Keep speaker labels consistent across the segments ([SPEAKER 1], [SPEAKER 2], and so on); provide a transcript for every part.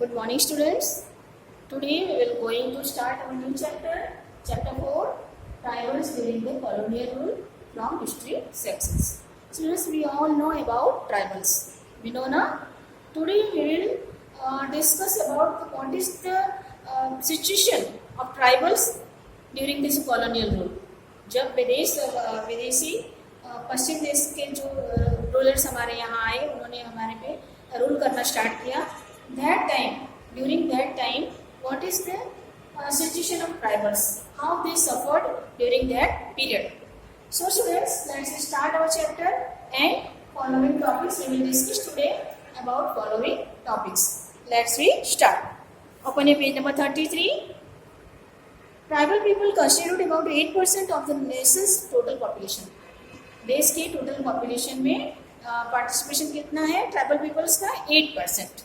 [SPEAKER 1] Good morning, students. Today we will going to start our new chapter, chapter 4, tribals during the colonial rule from history sections. Students, we all know about tribals. We know na. Today we will discuss about what is the situation of tribals during this colonial rule. जब विदेशी पश्चिम देश के जो rulers हमारे यहाँ आए, उन्होंने हमारे पे रूल करना स्टार्ट किया. During that time, what is the situation of tribals? How they suffered during that period? So students, let's start our chapter and following topics we will discuss today about following topics. Let's start. Open your page number 33. Tribal people constitute about 8% of the nation's total population. देश के total population में participation कितना है tribal peoples का? 8%.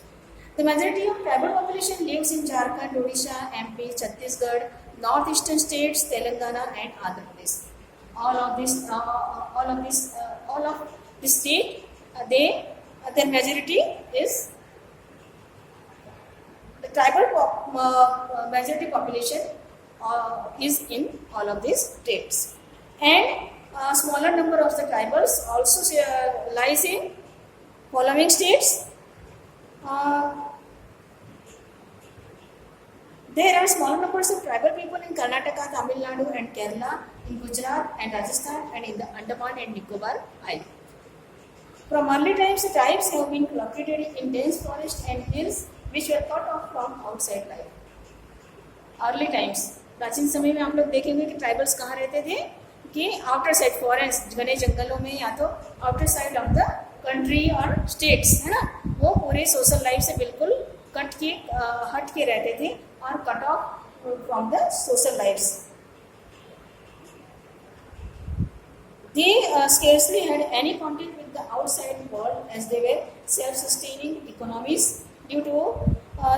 [SPEAKER 1] The majority of tribal population lives in Jharkhand, Odisha, MP, Chhattisgarh, northeastern states, Telangana, and Andhra Pradesh. All of this state, their majority is the tribal majority population is in all of these states, and a smaller number of the tribals also lies in following states. There are small numbers of tribal people in Karnataka, Tamil Nadu and Kerala, in Gujarat and Rajasthan, and in the Andaman and Nicobar Islands. From early times, the tribes have been located in dense forests and hills which were cut off from outside life. Early times, प्राचीन समय में हम लोग देखेंगे कि tribals कहाँ रहते थे कि आउटर साइड फॉरेस्ट, घने जंगलों में, या तो outer side of the country और स्टेट्स, है ना. वो पूरे सोशल लाइफ से बिल्कुल हट के रहते थे और cut off from the social lifes. They scarcely had any contact with the outside world as they were self-sustaining economies. Due to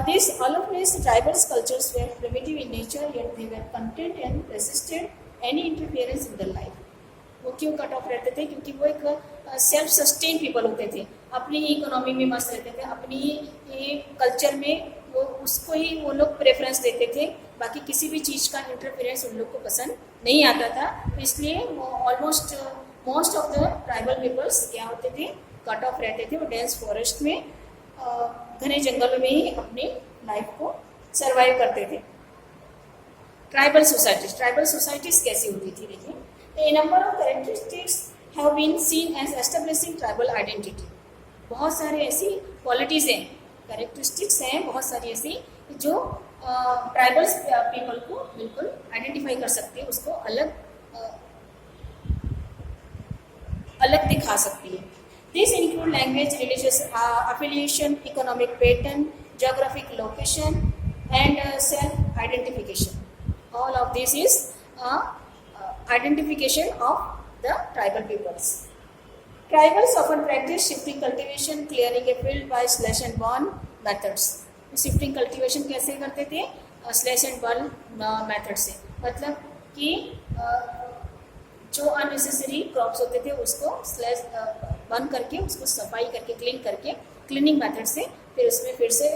[SPEAKER 1] this, all of these tribal cultures were primitive in nature, yet they were content and resisted any interference in their life. वो क्यों cut off रहते थे? क्योंकि वो एक self sustain people होते थे, अपनी ही इकोनॉमी में मस्त रहते थे, अपनी ही कल्चर में वो उसको ही वो लोग प्रेफरेंस देते थे. बाकी किसी भी चीज़ का इंटरफेरेंस उन लोग को पसंद नहीं आता था. इसलिए almost most of the tribal peoples क्या होते थे? कट ऑफ रहते थे. वो डेंस फॉरेस्ट में, घने जंगलों में ही अपनी लाइफ को सर्वाइव करते थे. ट्राइबल सोसाइटीज कैसी होती थी? देखिए, A number of characteristics have been seen as establishing tribal identity. बहुत सारे ऐसी क्वालिटीज हैं, कैरेक्टरिस्टिक्स हैं, बहुत सारी ऐसी जो ट्राइबल पीपल को बिल्कुल आइडेंटिफाई कर सकती है, उसको अलग दिखा सकती है. These include language, religious affiliation, economic pattern, geographic location, and self-identification. All of this is identification of the tribal peoples. Tribals often practice shifting cultivation, clearing a field by slash and burn methods. Shifting cultivation कैसे करते थे? Slash and burn method से. मतलब कि जो unnecessary crops होते थे उसको स्लैश बर्न करके, उसको सफाई करके, क्लीन करके, क्लीनिंग मेथड से फिर उसमें फिर से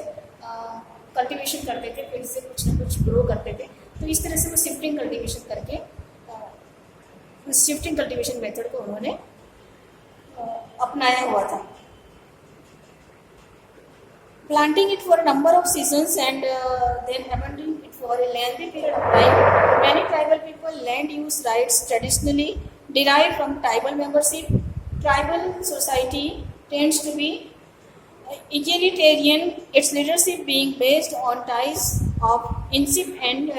[SPEAKER 1] कल्टीवेशन करते थे, फिर से कुछ ना कुछ ग्रो करते थे. तो इस तरह से वो शिफ्टिंग कल्टीवेशन करके शिफ्टिंग कल्टीवेशन मेथड को उन्होंने अपनाया हुआ था. Planting it for a number of seasons and then abandoning it for a lengthy period of time. Many tribal people land use rights traditionally derived from tribal membership. Tribal society tends to be egalitarian, its leadership being based on ties of kinship and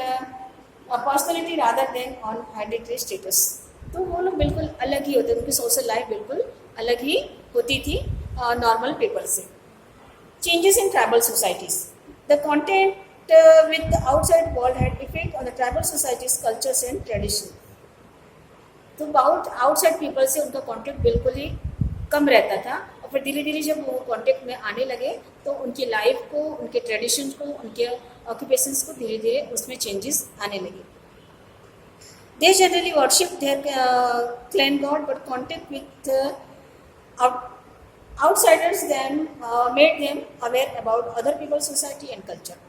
[SPEAKER 1] personality rather than on hereditary status. तो वो लोग बिल्कुल अलग ही होते, उनकी social life बिल्कुल अलग ही होती थी नॉर्मल पीपल से. Changes in tribal societies. The contact with the outside world had effect on the tribal societies' cultures and tradition. तो आउटसाइड पीपल से उनका कांटेक्ट बिल्कुल ही कम रहता था, और फिर धीरे धीरे जब वो कांटेक्ट में आने लगे तो उनकी लाइफ को, उनके ट्रेडिशन को, उनके ऑक्यूपेशंस को धीरे धीरे उसमें चेंजेस आने लगे. They generally worship their clan god, but contact with Outsiders then made them aware about other people's society and culture.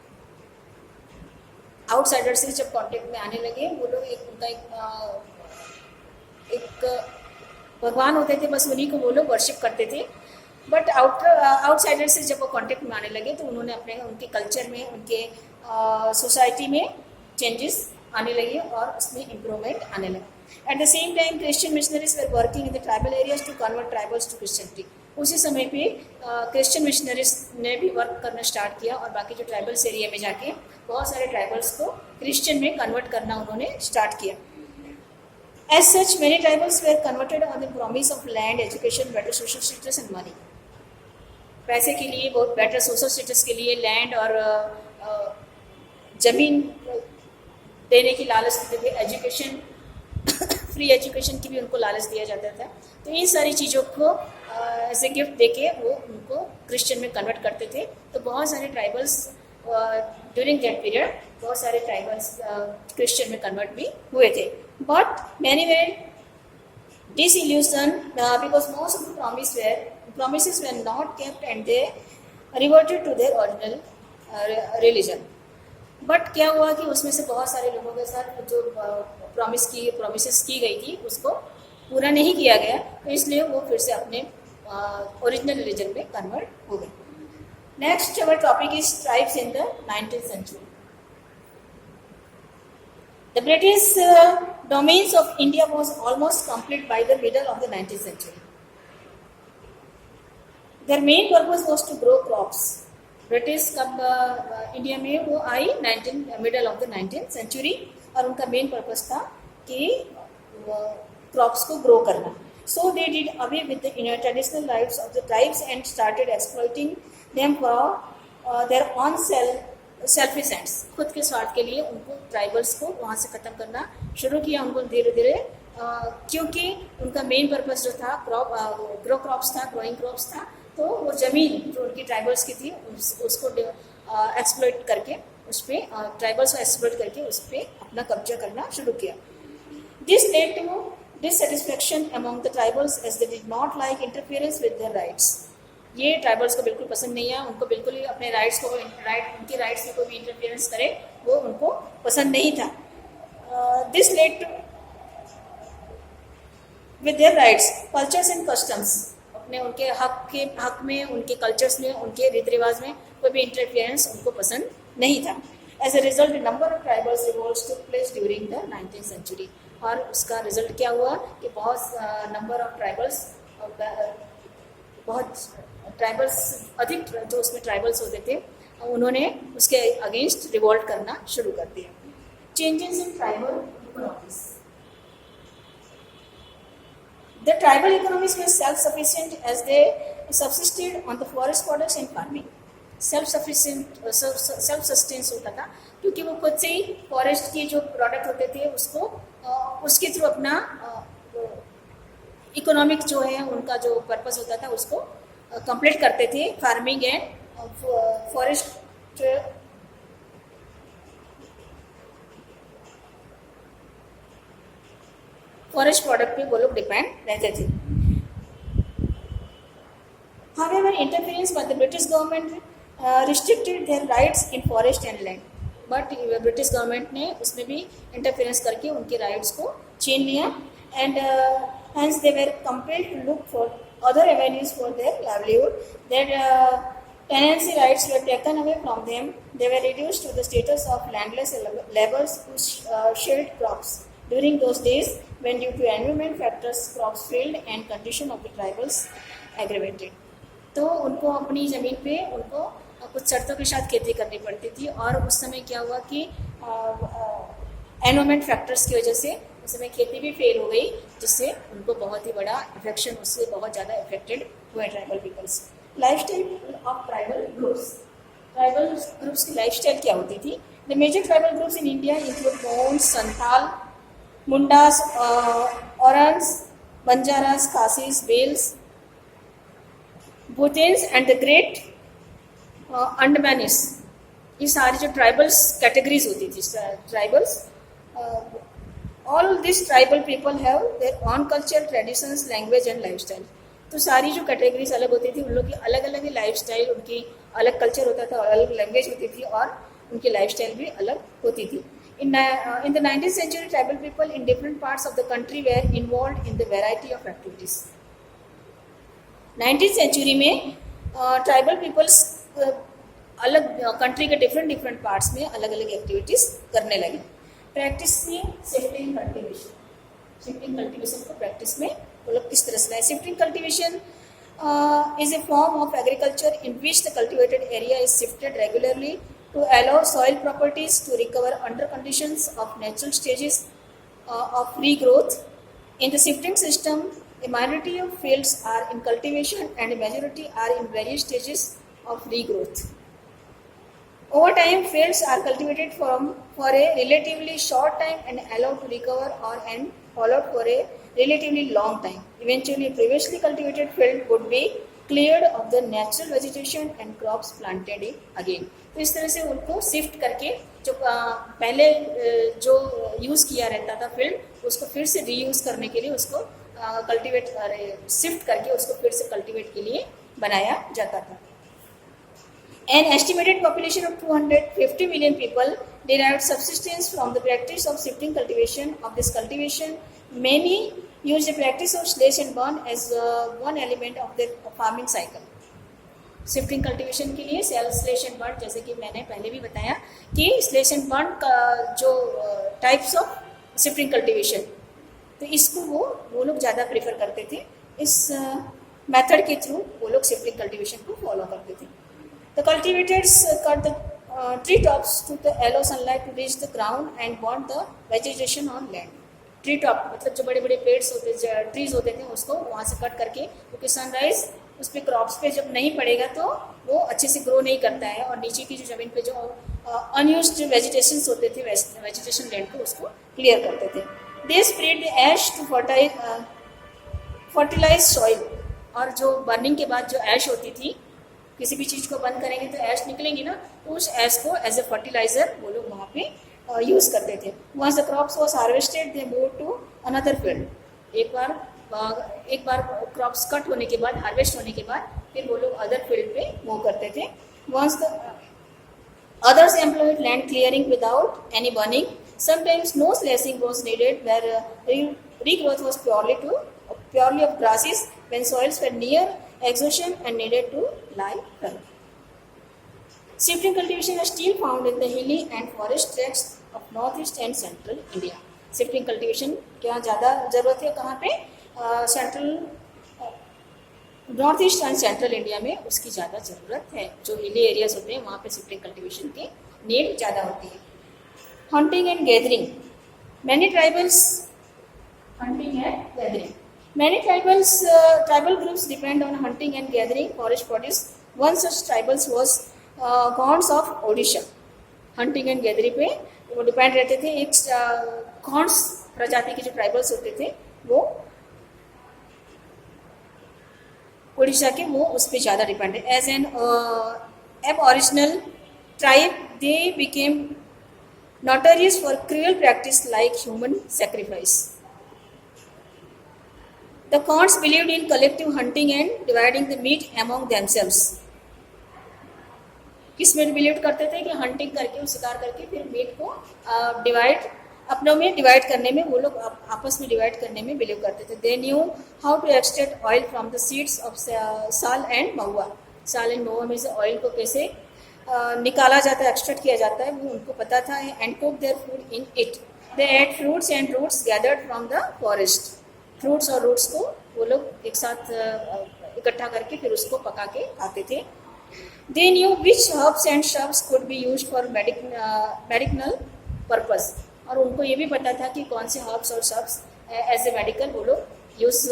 [SPEAKER 1] Outsider से जब कांटेक्ट में आने लगे, वो लोग एक उनका एक भगवान होते थे, बस उन्हीं को वो लोग वर्शिप करते थे. बट आउटसाइडर से जब वो कांटेक्ट में आने लगे तो उन्होंने अपने उनके कल्चर में, उनके सोसाइटी में चेंजेस आने लगे और उसमें इम्प्रूवमेंट आने लगे. At the same time Christian missionaries were working in the tribal areas to convert tribals to Christianity. उसी समय पे क्रिश्चियन मिशनरीज ने भी वर्क करना स्टार्ट किया और बाकी जो ट्राइबल्स एरिया में जाके बहुत सारे ट्राइबल्स को क्रिश्चियन में कन्वर्ट करना उन्होंने स्टार्ट किया. As such, many tribals were converted on the promise of land, education, better social status and money. पैसे के लिए, बहुत बेटर सोशल स्टेटस के लिए, लैंड और ज़मीन देने की लालच देते थे, एजुकेशन, फ्री एजुकेशन की भी उनको लालच दिया जाता था. तो इन सारी चीज़ों को एज ए गिफ्ट देके वो उनको क्रिश्चियन में कन्वर्ट करते थे. तो बहुत सारे ट्राइबल्स ड्यूरिंग दैट पीरियड, बहुत सारे ट्राइबल्स क्रिश्चियन में कन्वर्ट भी हुए थे. But many were disillusioned because most of the promises were not kept and they reverted to their original religion. But क्या हुआ कि उसमें से बहुत सारे लोगों के साथ जो प्रोमिसेस की गई थी उसको पूरा नहीं किया गया, तो इसलिए वो फिर से अपने ओरिजिनल रिलीजन में कन्वर्ट हो गए. Next our topic is tribes in the 19th century. The British domains of India was almost complete by the middle of the 19th century. Their main purpose was to grow crops. British कब India में वो आई middle of the 19th century और उनका main purpose था कि crops को grow करना. So they did away with the traditional lives of the tribes and started exploiting them for their own selfish ends. खुद के स्वार्थ के लिए उनको ट्राइबल्स को वहाँ से ख़त्म करना शुरू किया उनको धीरे धीरे, क्योंकि उनका मेन पर्पस जो था ग्रो क्रॉप्स था, ग्रोइंग क्रॉप्स था. तो वो ज़मीन जो उनकी ट्राइबल्स की थी उसको एक्सप्लॉइट करके उस पर ट्राइबल्स को एक्सप्लॉइट करके उस पर अपना कब्जा करना शुरू किया. This led to dissatisfaction among the tribals as they did not like interference with their rights. ये ट्राइबल्स को बिल्कुल पसंद नहीं है, उनको बिल्कुल ही अपने राइट्स को उनके राइट्स में कोई भी इंटरफियरेंस करे वो उनको पसंद नहीं था. This led to with their rights cultures and customs. अपने उनके हक में, उनके कल्चर्स में, उनके रीति रिवाज में कोई भी इंटरफियरेंस उनको पसंद नहीं था. As a result number of tribals revolts took place during the 19th century. और उसका रिजल्ट क्या हुआ कि बहुत नंबर ऑफ ट्राइबल्स, बहुत ट्राइबल्स, अधिक जो उसमें ट्राइबल्स होते थे उन्होंने उसके अगेंस्ट रिवोल्ट करना शुरू कर दिया. Changes in tribal economies. The tribal economies were self sufficient as they subsisted on the forest products and farming. Self sustenance होता था क्योंकि वो खुद से ही फॉरेस्ट के जो प्रोडक्ट होते थे उसको उसके थ्रू अपना इकोनॉमिक जो है उनका जो पर्पस होता था उसको कंप्लीट करते थे. फार्मिंग एंड फॉरेस्ट प्रोडक्ट पे वो लोग डिपेंड रहते थे. However, interference by the British government restricted their rights in forest and land. But British government ने उसमें भी इंटरफेरेंस करके उनके राइट्स को छीन लिया. And hence they were compelled to look for other avenues for their livelihood. Their tenancy rights were taken away from them. They were reduced to the status of landless laborers who shelled crops. During those days, when due to environment factors crops failed and condition of the tribals aggravated. तो उनको अपनी ज़मीन पे उनको कुछ शर्तों के साथ खेती करनी पड़ती थी. और उस समय क्या हुआ कि एनवायरमेंट फैक्टर्स की वजह से उस समय खेती भी फेल हो गई, जिससे उनको बहुत ही बड़ा इफेक्शन, उससे बहुत ज़्यादा इफेक्टेड हुए tribal peoples. Lifestyle of tribal groups की लाइफस्टाइल क्या होती थी? The major tribal groups in India include Gonds, Santhals, Mundas, Oraons, Banjaras, Khasis, Bhils, भूतेन्स एंड द ग्रेट अंडमानिस. ये सारी जो ट्राइबल्स कैटेगरीज होती थी, tribals, all this tribal people have their own culture, traditions, language and lifestyle. तो सारी जो कैटेगरीज अलग होती थी, उन लोग की अलग अलग लाइफ स्टाइल, उनकी अलग कल्चर होता था, अलग लैंग्वेज होती थी और उनकी लाइफ स्टाइल भी अलग होती थी. In the 19th century, tribal people in different parts of the country were involved in the variety of activities. 19th century में ट्राइबल पीपल्स अलग कंट्री के डिफरेंट पार्ट्स में अलग अलग एक्टिविटीज़ करने लगे. प्रैक्टिस में शिफ्टिंग कल्टीवेशन को प्रैक्टिस में वो लोग किस तरह से लाए. Shifting cultivation is a form of agriculture in which the cultivated area is shifted regularly to allow soil properties to recover under conditions of natural stages of regrowth. In the shifting system, a minority of fields are in cultivation and a majority are in various stages of regrowth. Over time, fields are cultivated for a relatively short time and allowed to recover and followed for a relatively long time. Eventually, a previously cultivated field would be cleared of the natural vegetation and crops planted again. तो इस तरह से उनको shift करके जो पहले जो use किया रहता था फील्ड, उसको फिर से रीयूज़ करने के लिए उसको शिफ्ट करके उसको फिर से कल्टीवेट के लिए बनाया जाता था. An estimated population of 250 million people derived subsistence from the practice of shifting cultivation. Of this cultivation, many use the practice of slash and burn as one element of their farming cycle. Shifting cultivation के लिए slash and burn, जैसे कि मैंने पहले भी बताया कि slash and burn का जो टाइप्स ऑफ शिफ्टिंग कल्टीवेशन, तो इसको वो लोग ज़्यादा प्रेफर करते थे. इस मेथड के थ्रू वो लोग शिफ्टिंग कल्टीवेशन को फॉलो करते थे. The cultivators cut the tree tops to the allow sunlight to reach the ground and burn the vegetation on land. Tree top मतलब जो बड़े बड़े पेड्स होते ट्रीज होते थे, उसको वहाँ से कट करके, क्योंकि सनराइज उस पर क्रॉप्स पे जब नहीं पड़ेगा तो वो अच्छे से ग्रो नहीं करता है, और नीचे की जो ज़मीन पे जो अनयूज्ड वेजिटेशंस होते थे, वेजिटेशन लैंड को उसको क्लियर करते थे. They spread the ash to fertilise soil. और जो बर्निंग के बाद जो ऐश होती थी, किसी भी चीज़ को बंद करेंगे तो ऐश निकलेंगी ना, तो उस ऐश को एज ए फर्टिलाइजर वो लोग वहाँ पे यूज़ करते थे. Once the crops was harvested they move to another field. एक बार क्रॉप्स कट होने के बाद, हार्वेस्ट होने के बाद, फिर वो लोग अदर फील्ड पे मूव करते थे. Once the others employed land clearing without any burning. Sometimes no slashing was needed, where regrowth was purely of grasses when soils were near exhaustion and needed to lie dry. Shifting cultivation is still found in the hilly and forest tracts of northeast and central India. Shifting cultivation क्या ज़्यादा ज़रूरत है कहाँ पे? Central, north east and central India में उसकी ज़्यादा ज़रूरत है. जो हिली एरियाज होते हैं वहाँ पे शिफ्टिंग कल्टीवेशन की नीड ज़्यादा होती है. Hunting and gathering. Many tribals tribal groups depend on hunting and gathering forest produce. One such tribals was Gonds of Odisha. Hunting and gathering पे वो डिपेंड रहते थे. एक कॉन्स प्रजाति के जो ट्राइबल्स होते थे वो उड़ीसा के, वो उस पर ज़्यादा डिपेंड है. As an aboriginal tribe they became notorious for cruel practice like human sacrifice. The Khans believed in collective hunting and dividing the meat among themselves. किसमें बिलीव करते थे कि हंटिंग करके, शिकार करके फिर मीट को अपनों में डिवाइड करने में, वो लोग आपस में डिवाइड करने में बिलीव करते थे. They knew how to extract oil from the seeds of sal and mahua. Sal and महुआ में से ऑयल को कैसे निकाला जाता है, एक्सट्रैक्ट किया जाता है, वो उनको पता था. And cook their food in it. They ate fruits and roots gathered from the forest. Fruits और रूट्स को वो लोग एक साथ इकट्ठा करके फिर उसको पका के खाते थे. They knew which herbs and shrubs could be used for medicinal purpose. और उनको ये भी पता था कि कौन से herbs और shrubs एज ए मेडिकल वो लोग यूज़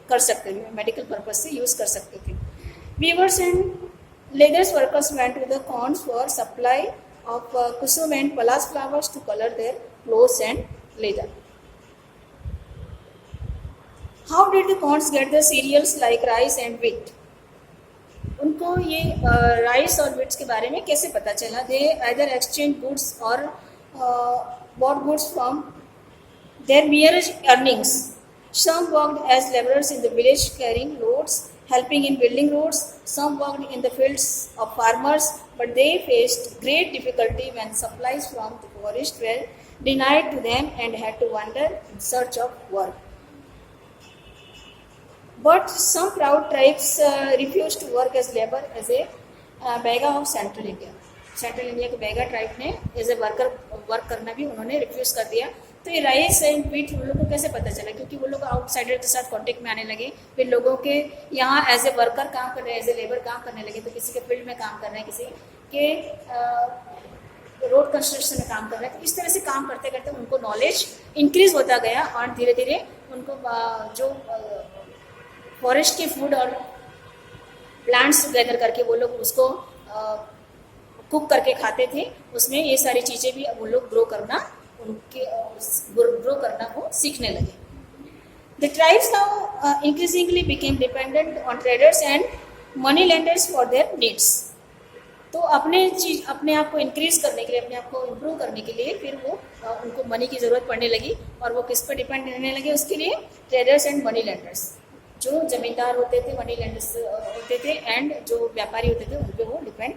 [SPEAKER 1] कर सकते थे, मेडिकल पर्पज से यूज़ कर सकते थे. Weavers and leathers workers went to the Khans for supply of kusum and palas flowers to color their clothes and leather. How did the Khans get the cereals like rice and wheat? उनको ये rice और wits के बारे में कैसे पता चला? They either exchange goods और bought goods from their mere earnings. Some worked as laborers in the village carrying loads helping in building roads. Some worked in the fields of farmers, but they faced great difficulty when supplies from the forest were denied to them and had to wander in search of work. But some proud tribes refused to work as labor as a Bega of Central India. Central India के बेगा tribe ने as a work करना भी उन्होंने refuse कर दिया. तो ये rice and wheat उन लोगों को कैसे पता चला? क्योंकि वो लोग आउटसाइडर के साथ कांटेक्ट में आने लगे, फिर लोगों के यहाँ एज ए वर्कर काम कर रहे हैं, एज ए लेबर काम करने लगे. तो किसी के फील्ड में काम कर रहे हैं, किसी के रोड कंस्ट्रक्शन में काम कर रहे हैं. तो इस तरह से काम करते करते उनको नॉलेज इंक्रीज होता गया और धीरे धीरे उनको जो फॉरेस्ट के फूड और प्लांट्स गैदर करके वो लोग उसको कुक करके खाते थे, उसमें ये सारी चीज़ें भी वो लोग ग्रो करना वो सीखने लगे. The tribes now increasingly became dependent on traders and money lenders for their needs. तो अपने आप को इंक्रीज करने के लिए, अपने आप को इम्प्रूव करने के लिए फिर वो उनको मनी की ज़रूरत पड़ने लगी. और वो किस पर डिपेंड रहने लगे? उसके लिए ट्रेडर्स एंड मनी लेंडर्स. जो जमींदार होते थे, मनी लेंडर्स होते थे, एंड जो व्यापारी होते थे, उन पर वो डिपेंड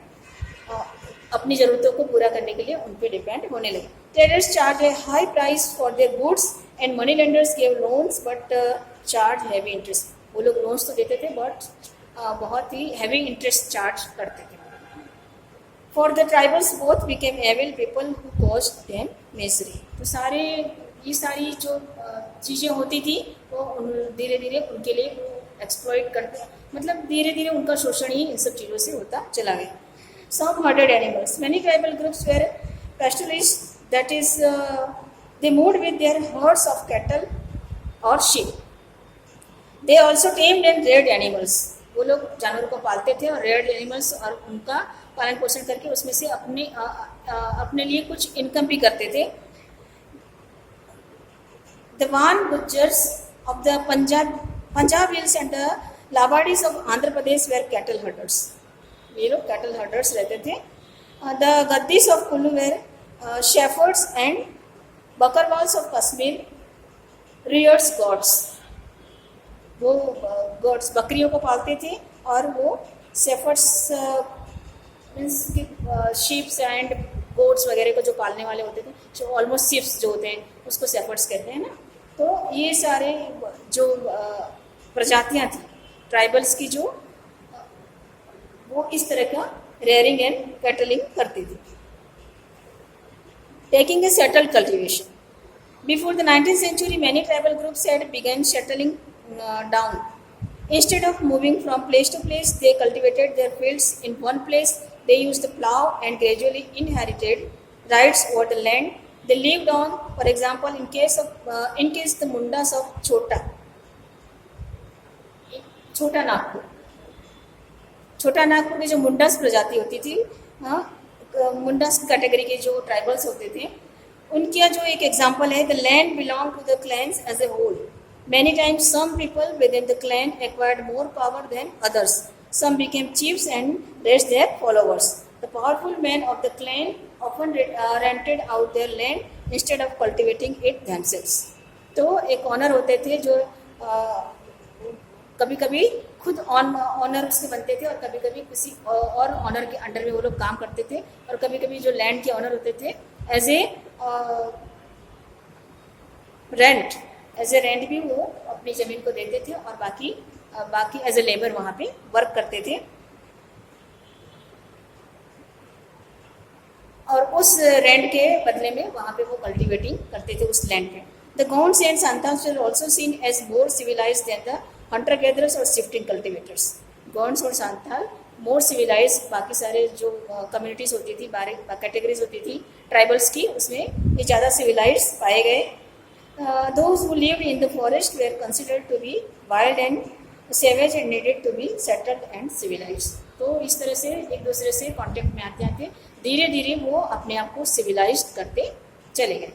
[SPEAKER 1] अपनी ज़रूरतों को पूरा करने के लिए उन पर डिपेंड होने लगे. Traders charge A high price for their goods and money lenders give loans but charge heavy interest. वो लोग लोन्स तो देते थे बट बहुत ही हैवी इंटरेस्ट चार्ज करते थे. For the tribals both became evil people who caused them misery. तो ये सारी जो चीज़ें होती थी वो धीरे धीरे उनके लिए एक्सप्लॉइट करते, मतलब धीरे धीरे उनका शोषण ही इन सब चीज़ों से होता चला गया. Some herded animals. Many tribal groups were pastoralists, that is, they moved with their herds of cattle or sheep. They also tamed and reared animals. वो लोग जानवरों को पालते थे और reared animals और उनका पालन पोषण करके उसमें से अपने लिए कुछ इनकम भी करते थे. The Van Gujars of the Punjab hills and the Labadis of Andhra Pradesh were cattle herders. ये लोग कैटल हर्डर्स रहते थे. The Gaddis of Kullu were shepherds and Bakarwals of Kashmir rears goats. वो गॉड्स बकरियों को पालते थे और वो shepherds means sheeps and goats वगैरह को जो पालने वाले होते थे, जो ऑलमोस्ट शीप्स जो होते हैं उसको शेफर्ड्स कहते हैं ना. तो ये सारे जो प्रजातियाँ थी ट्राइबल्स की, जो वो इस तरह का रेयरिंग एंड कैटलिंग करती थी. Taking a settled cultivation. Before the 19th century, many tribal groups had begun settling down. Instead of moving from place to place, they cultivated their fields in one place. They used the plow and gradually inherited rights over the land they lived on. For example, in case the Mundas of छोटा नागपुर की जो मुंडास प्रजाति होती थी, Mundas category के जो tribals होते थे, उनका जो एक एग्जांपल है, the land belong to the clans as a whole. Many times some people within the clan acquired more power than others. Some became chiefs and raised their followers. The powerful men of the clan often rented out their land instead of cultivating it themselves. तो एक honour होते थे जो कभी कभी खुद honour उसके बनते थे और कभी कभी किसी और ऑनर के अंडर में वो लोग काम करते थे. और कभी कभी जो लैंड के ऑनर होते थे एज ए रेंट भी वो अपनी ज़मीन को देते थे और बाकी एज ए लेबर वहाँ पे वर्क करते थे. और उस रेंट के बदले में वहाँ पे वो कल्टिवेटिंग करते थे उस लैंड पे. The Gonds and Santhals were also seen as more civilised than the hunter gatherers और शिफ्टिंग कल्टिवेटर्स. गौंड्स और सांथाल मोर सिविलाइज, बाकी सारे जो कम्युनिटीज़ होती थी, कैटेगरीज होती थी ट्राइबल्स की, उसमें ये ज़्यादा सिविलाइज पाए गए. Those who lived in the forest were considered to be wild and savage and needed to be settled and civilized. तो इस तरह से एक दूसरे से कांटेक्ट में आते आते धीरे धीरे वो अपने आप को सिविलाइज्ड करते चले गए.